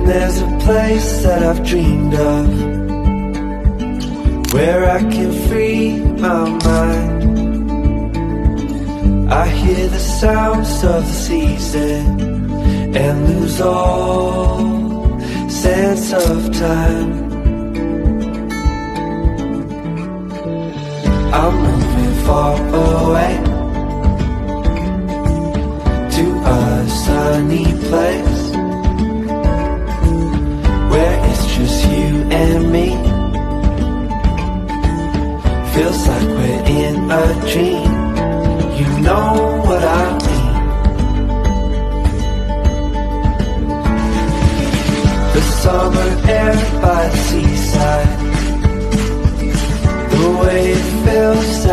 there's a place that I've dreamed of, where I can free my mind. I hear the sounds of the season and lose all sense of time. I'm moving far away to a sunny place where it's just you and me. Feels like we're in a dream. You know what I mean. The summer air by the seaside, the way it feels.